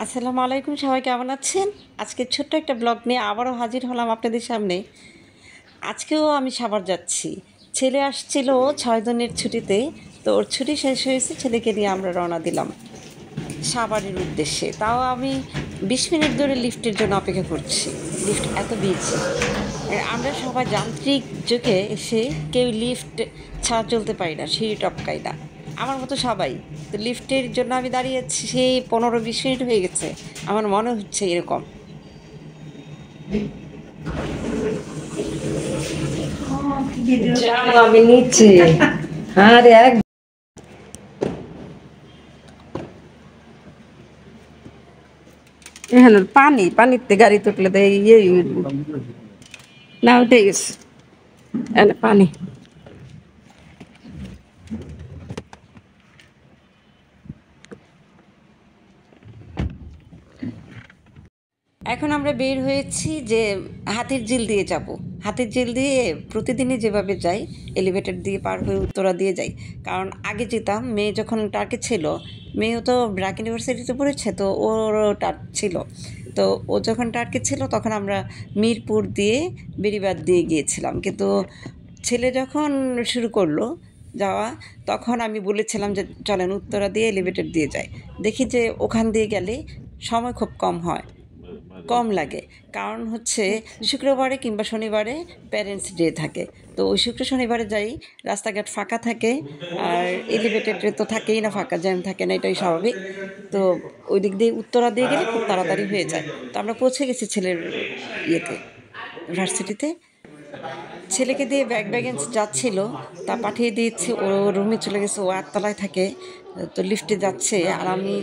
আসসালামু আলাইকুম, সবাই কেমন আছেন? আজকে ছোট্ট একটা ব্লগ নিয়ে আবারও হাজির হলাম আপনাদের সামনে। আজকেও আমি সাভার যাচ্ছি। ছেলে আসছিল 6 দিনের ছুটিতে, তো ওর ছুটি শেষ হয়েছে, ছেলেকে নিয়ে আমরা রওনা দিলাম সাভারের উদ্দেশ্যে। তাও আমি 20 মিনিট ধরে লিফটের জন্য অপেক্ষা করছি। লিফট এত বিজি। আমরা সবাই যান্ত্রিক যুগে এসে কেউ লিফট ছাড়া চলতে পারি না, সিঁড়ি টপকাই না, আমার মতো সবাই। তো লিফটের জন্য আমি দাঁড়িয়ে আছি সেই 15-20 মিনিট হয়ে গেছে, আমার মনে হচ্ছে এরকম। আমি নিচ্ছি আর এক এখানে পানিতে গাড়ি তুললে তো ইয়ে না উঠে গেছে এনে পানি। এখন আমরা বের হয়েছি যে হাতির ঝিল দিয়ে যাব। হাতির ঝিল দিয়ে প্রতিদিনই যেভাবে যাই, এলিভেটর দিয়ে পার হয়ে উত্তরা দিয়ে যাই। কারণ আগে যেতাম, মেয়ে যখন টার্কে ছিল, মেয়েও তো ব্র্যাক ইউনিভার্সিটিতে পড়েছে, তো ওরও টার্ক ছিল। তো ও যখন টার্কে ছিল তখন আমরা মিরপুর দিয়ে বেড়িবাঁধ দিয়ে গিয়েছিলাম। কিন্তু ছেলে যখন শুরু করলো যাওয়া, তখন আমি বলেছিলাম যে চলেন উত্তরা দিয়ে এলিভেটর দিয়ে যাই। দেখি যে ওখান দিয়ে গেলে সময় খুব কম লাগে। কারণ হচ্ছে শুক্রবারে কিংবা শনিবারে প্যারেন্টস ডে থাকে, তো ওই শনিবারে যাই, রাস্তাঘাট ফাঁকা থাকে। আর এলিভেটেডে তো থাকেই না, ফাঁকা জ্যাম থাকে না, এটাই স্বাভাবিক। তো ওই দিক দিয়ে উত্তরা দিয়ে গেলে খুব তাড়াতাড়ি হয়ে যায়। তো আমরা পৌঁছে গেছি ছেলের ইয়েতে, ভার্সিটিতে। ছেলেকে দিয়ে ব্যাগেন্স যাচ্ছিল, তা পাঠিয়ে দিয়েছে, ও রুমে চলে গেছে, ও 8 তলায় থাকে। তো লিফটে যাচ্ছে আর আমি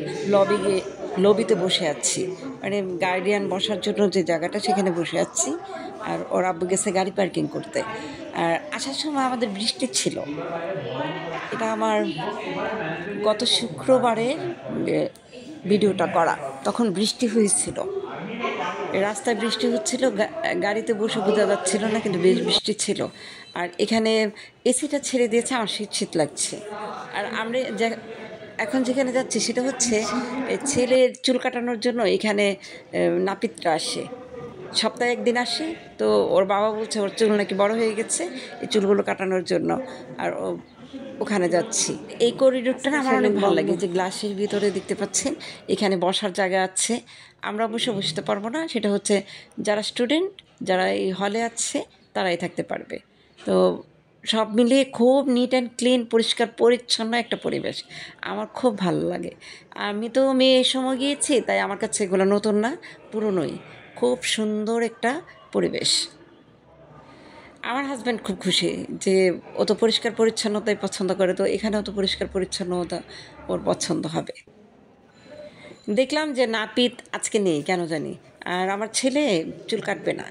লবিতে বসে আছি, মানে গার্ডিয়ান বসার জন্য যে জায়গাটা সেখানে বসে আছি। আর ওর আব্বু গেছে গাড়ি পার্কিং করতে। আর আসার সময় আমাদের বৃষ্টি ছিল। এটা আমার গত শুক্রবারের ভিডিওটা করা, তখন বৃষ্টি হয়েছিল, রাস্তায় বৃষ্টি হচ্ছিল, গাড়িতে বসে বোঝা যাচ্ছিল না, কিন্তু বেশ বৃষ্টি ছিল। আর এখানে এসিটা ছেড়ে দিয়েছে, আমার শীত শীত লাগছে। আর আমরা এখন যেখানে যাচ্ছি সেটা হচ্ছে ছেলের চুল কাটানোর জন্য। এখানে নাপিতরা আসে, সপ্তাহে একদিন আসে। তো ওর বাবা বলছে ওর চুল নাকি বড় হয়ে গেছে, এই চুলগুলো কাটানোর জন্য। আর ওখানে যাচ্ছি। এই করিডোরটা না আমার অনেক ভালো লাগে, যে গ্লাসের ভিতরে দেখতে পাচ্ছেন এখানে বসার জায়গা আছে। আমরা অবশ্য বসতে পারবো না, সেটা হচ্ছে যারা স্টুডেন্ট, যারা এই হলে আছে তারাই থাকতে পারবে। তো সব মিলিয়ে খুব নিট অ্যান্ড ক্লিন, পরিষ্কার পরিচ্ছন্ন একটা পরিবেশ, আমার খুব ভালো লাগে। আমি তো মেয়ের সময় গিয়েছি, তাই আমার কাছে এগুলো নতুন না, পুরনোই। খুব সুন্দর একটা পরিবেশ। আমার হাজব্যান্ড খুব খুশি যে ও তো পরিষ্কার পরিচ্ছন্নতাই পছন্দ করে, তো এখানেও তো পরিষ্কার পরিচ্ছন্নতা ওর পছন্দ হবে। দেখলাম যে নাপিত আজকে নেই কেন জানি, আর আমার ছেলে চুল কাটবে না।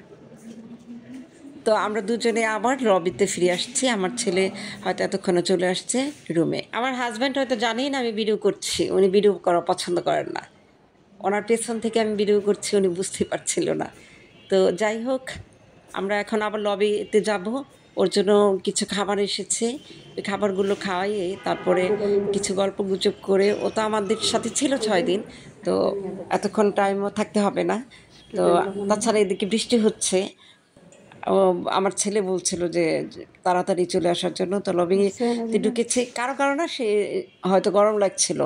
তো আমরা দুজনে আবার লবিতে ফিরে আসছি, আমার ছেলে হয়তো এতক্ষণে চলে আসছে রুমে। আমার হাজব্যান্ড হয়তো জানেই না আমি ভিডিও করছি, উনি ভিডিও করা পছন্দ করেন না, ওনার পেছন থেকে আমি ভিডিও করছি, উনি বুঝতে পারছিল না। তো যাই হোক, আমরা এখন আবার লবিতে যাব, ওর জন্য কিছু খাবার এসেছে, ওই খাবারগুলো খাওয়াইয়ে তারপরে কিছু গল্প গুজব করে, ও তো আমাদের সাথে ছিল 6 দিন, তো এতক্ষণ টাইমও থাকতে হবে না। তো তাছাড়া এদিকে বৃষ্টি হচ্ছে। ও আমার ছেলে বলছিল যে তাড়াতাড়ি চলে আসার জন্য, তো লবিতে ঢুকেছে। কারো কারো না, সে হয়তো গরম লাগছিল,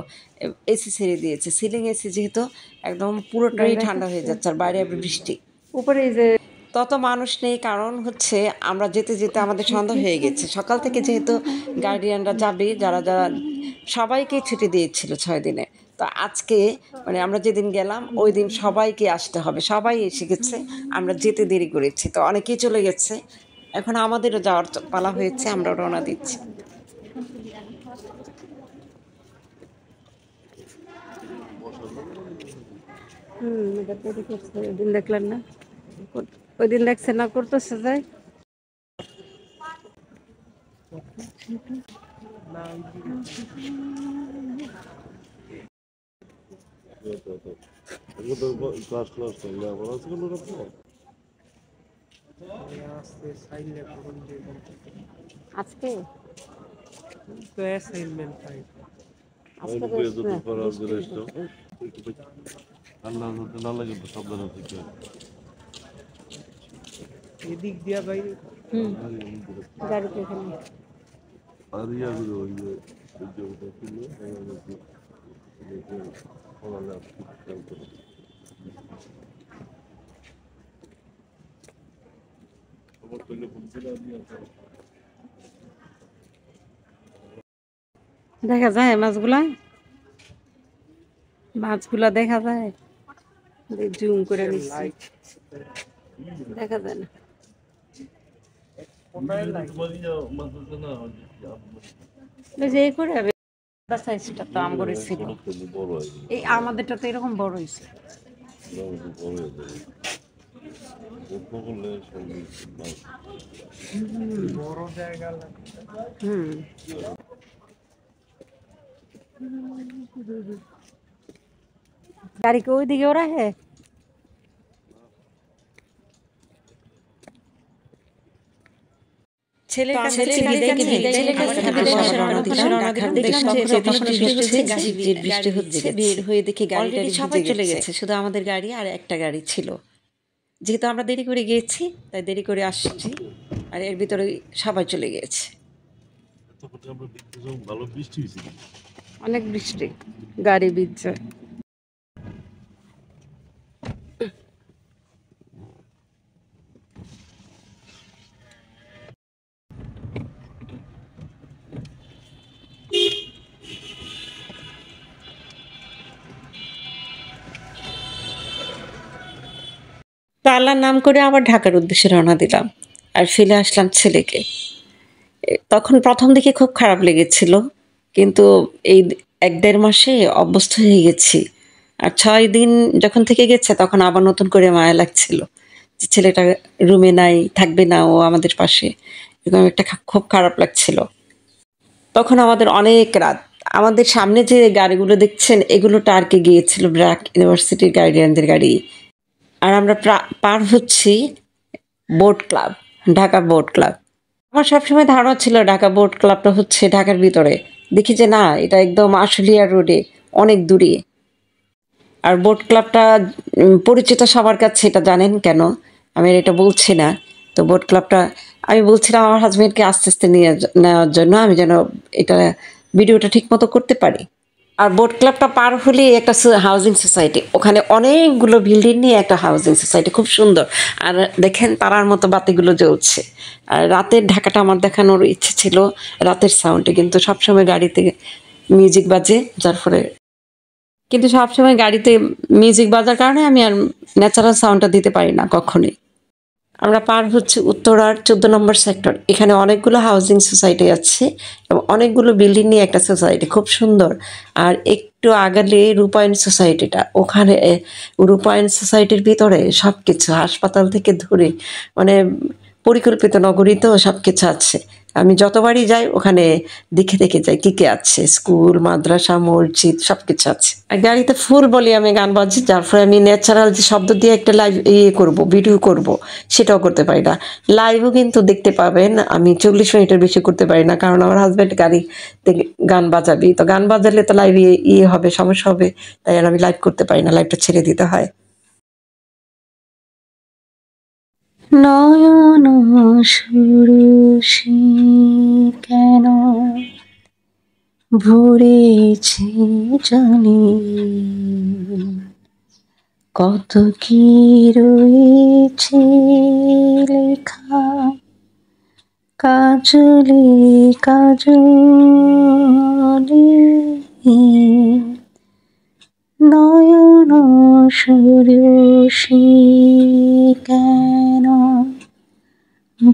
এসি ছেড়ে দিয়েছে, সিলিং এসি যেহেতু, একদম পুরোটাই ঠান্ডা হয়ে যাচ্ছে, আর বাইরে আবার বৃষ্টি। উপরে যে তত মানুষ নেই, কারণ হচ্ছে আমরা যেতে যেতে আমাদের সন্ধ্যা হয়ে গেছে। সকাল থেকে যেহেতু গার্ডিয়ানরা যাবে, যারা যারা সবাইকে ছুটি দিয়েছিল 6 দিনে, তো আজকে মানে আমরা যেদিন গেলাম ওই দিন সবাইকে আসতে হবে, সবাই এসে গেছে। আমরা যেতে দেরি করেছি, তো অনেকেই চলে গেছে, এখন আমাদেরও যাওয়ার পালা হয়েছে, আমরা রওনা দিচ্ছি। এটা তৈরি করছে, ওই দিন দেখলেন না? ওই দিন দেখছেন না করতেছে যাই। আজকে তো অ্যাসাইনমেন্ট ফাইল আজকে ঠান্ডা হতে না লাগে তো সাবধানে থেকে এদিক দিয়া বাইরে গাড়িতে এখানে আর ইয়াগুলো ওই যে ওটা ছিল দেখা যায় মাছগুলা মাছগুলা দেখা যায় জুম করে নিচ্ছি দেখা যায় না এই যে এই করে সাইজটা তো আমগরে ছিল এই আমাদেরটা তো এরকম বড় হয়েছে হুম গাড়ি কে ওইদিকে ওরা হ্যাঁ ছেলের কাছে বিদায় দেখলাম যে তখন বৃষ্টি হচ্ছে বের হয়ে দেখি গাড়িটা সবাই চলে গেছে শুধু আমাদের গাড়ি আর একটা গাড়ি ছিল যেহেতু আমরা দেরি করে গিয়েছি তাই দেরি করে আসছি আর এর ভিতরে সবাই চলে গিয়েছে ভালো বৃষ্টি হয়েছে অনেক বৃষ্টি গাড়ি ভিজছে তো আল্লাহর নাম করে আবার ঢাকার উদ্দেশ্যে রওনা দিলাম আর ফেলে আসলাম ছেলেকে তখন প্রথম দিকে খুব খারাপ লেগেছিল কিন্তু এই 1-1.5 মাসে অভ্যস্ত হয়ে গেছি আর 6 দিন যখন থেকে গেছে তখন আবার নতুন করে মায়া লাগছিল যে ছেলেটা রুমে নাই থাকবে না ও আমাদের পাশে এরকম একটা খুব খারাপ লাগছিল তখন আমাদের অনেক রাত আমাদের সামনে যে গাড়িগুলো দেখছেন এগুলো টার্কে গিয়েছিল ব্র্যাক ইউনিভার্সিটির গার্ডিয়ানদের গাড়ি আর আমরা পার হচ্ছি boat club Dhaka boat club আমার সবসময় ধারণা ছিল ঢাকা বোট ক্লাবটা হচ্ছে ঢাকার ভিতরে দেখি যে না এটা একদম আশুলিয়া রোডে অনেক দূরে আর বোট ক্লাবটা পরিচিত সবার কাছে এটা জানেন কেন আমি আর এটা বলছি না তো বোট ক্লাবটা আমি বলছিলাম আমার হাজবেন্ডকে আস্তে আস্তে নিয়ে নেওয়ার জন্য আমি যেন এটা ভিডিওটা ঠিক মতো করতে পারি আর বোট ক্লাবটা পার হলে একটা হাউজিং সোসাইটি ওখানে অনেকগুলো বিল্ডিং নিয়ে একটা হাউজিং সোসাইটি খুব সুন্দর আর দেখেন তারার মতো বাতিগুলো জ্বলছে আর রাতের ঢাকাটা আমার দেখানোর ইচ্ছে ছিল রাতের সাউন্ডে কিন্তু সবসময় গাড়িতে মিউজিক বাজে যার ফলে কিন্তু সবসময় গাড়িতে মিউজিক বাজার কারণে আমি আর ন্যাচারাল সাউন্ডটা দিতে পারি না কখনোই আমরা পার হচ্ছে উত্তরার 14 নম্বর সেক্টর এখানে অনেকগুলো হাউজিং সোসাইটি আছে এবং অনেকগুলো বিল্ডিং নিয়ে একটা সোসাইটি খুব সুন্দর আর একটু আগালে রূপায়ণ সোসাইটিটা ওখানে রূপায়ণ সোসাইটির ভিতরে সব কিছু হাসপাতাল থেকে ধরে মানে পরিকল্পিত নগরী তো সব কিছু আছে আমি যতবারই যাই ওখানে দেখে দেখে যাই কী কী আছে স্কুল মাদ্রাসা মসজিদ সব কিছু আছে আর গাড়িতে ফুল বলি আমি গান বাজছি যার ফলে আমি ন্যাচারাল যে শব্দ দিয়ে একটা লাইভ করব ভিডিও করব সেটাও করতে পারি না লাইভও কিন্তু দেখতে পাবেন আমি 40 মিনিটের বেশি করতে পারি না কারণ আমার হাজব্যান্ড গাড়িতে গান বাজাবি তো গান বাজালে তো লাইভ হবে সমস্যা হবে তাই আর আমি লাইভ করতে পারি না লাইভটা ছেড়ে দিতে হয় নয়ন সুরসী কেন ভরেছে জানি কত কি রয়েছে লেখা কাজলে কাজলে নয়ন সুরসী কেন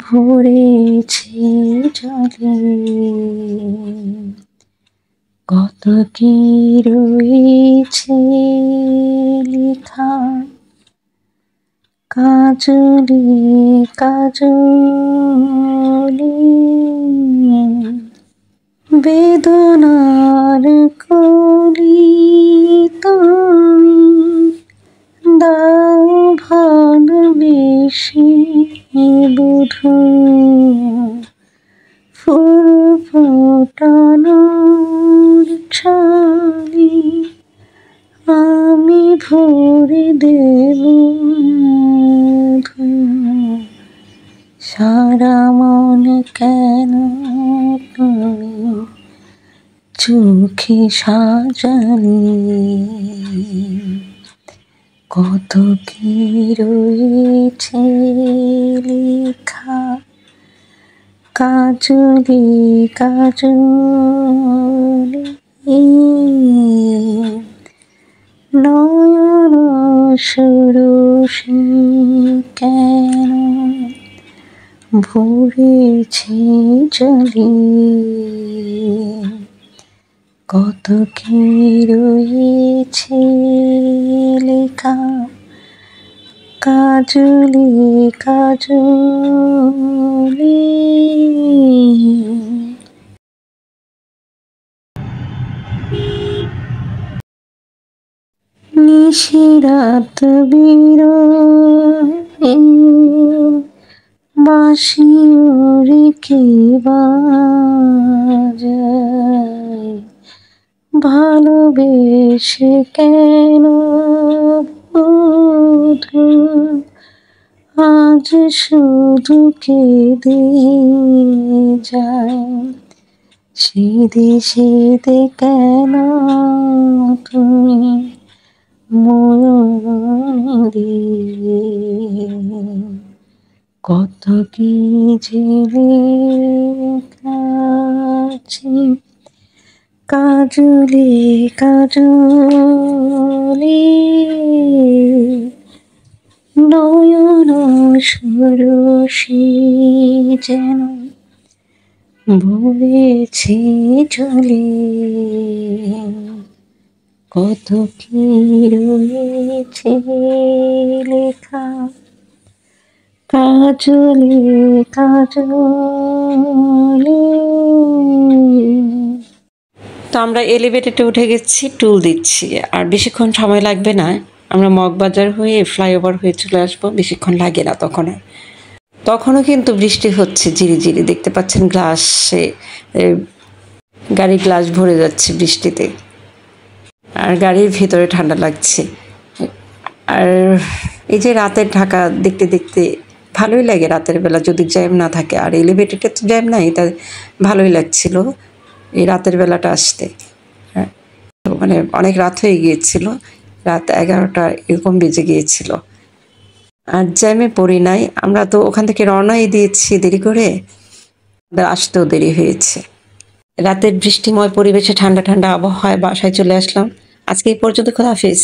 ভরেছে জলে কত কি রয়েছে লেখা কাজলে কাজলে বেদনার কলি তুমি দাও ভালোবেসে বুধু ফুল ফোটানোর ছানি আমি ভরে দেব সারা মনে কেন তুমি চোখে সাজানি কত কি রয়েছে লেখা কাজলে কাজলে নয়ন সুরসী কেন ভরেছে জলে কত কি রয়েছে লেখা কাজলে কাজলে নিশিরাত বিরহে বাঁশি ওরে কে বাজায় ভালোবেসে কেন বধূ আজ শুধু কেঁদে যায় সেদে সেদে কেন তুমি ময়ূরী কত কি যে লেখা আছে কাজলে কাজলে নয়ন সুরসী যেন ভরেছে জলে কত কি রয়েছে লেখা কাজলে কাজলে। তো আমরা এলিভেটেডে উঠে গেছি, টুল দিচ্ছি, আর বেশিক্ষণ সময় লাগবে না। আমরা মগবাজার হয়ে ফ্লাইওভার হয়ে চলে আসবো, বেশিক্ষণ লাগে না তখন আর। তখনও কিন্তু বৃষ্টি হচ্ছে ঝিরি ঝিরি, দেখতে পাচ্ছেন গ্লাসে গাড়ির গ্লাস ভরে যাচ্ছে বৃষ্টিতে, আর গাড়ির ভিতরে ঠান্ডা লাগছে। আর এই যে রাতের ঢাকা দেখতে দেখতে ভালোই লাগে রাতের বেলা, যদি জ্যাম না থাকে। আর এলিভেটেডে তো জ্যাম নাই, তাই ভালোই লাগছিল এই রাতের বেলাটা আসতে। তো মানে অনেক রাত হয়ে গিয়েছিল, রাত 11টা এরকম বেজে গিয়েছিল, আর জ্যামে পড়ি নাই। আমরা তো ওখান থেকে রওনাই দিয়েছি দেরি করে, আসতেও দেরি হয়েছে। রাতের বৃষ্টিময় পরিবেশে ঠান্ডা ঠান্ডা আবহাওয়ায় বাসায় চলে আসলাম। আজকে এই পর্যন্ত, খোদা হাফেজ।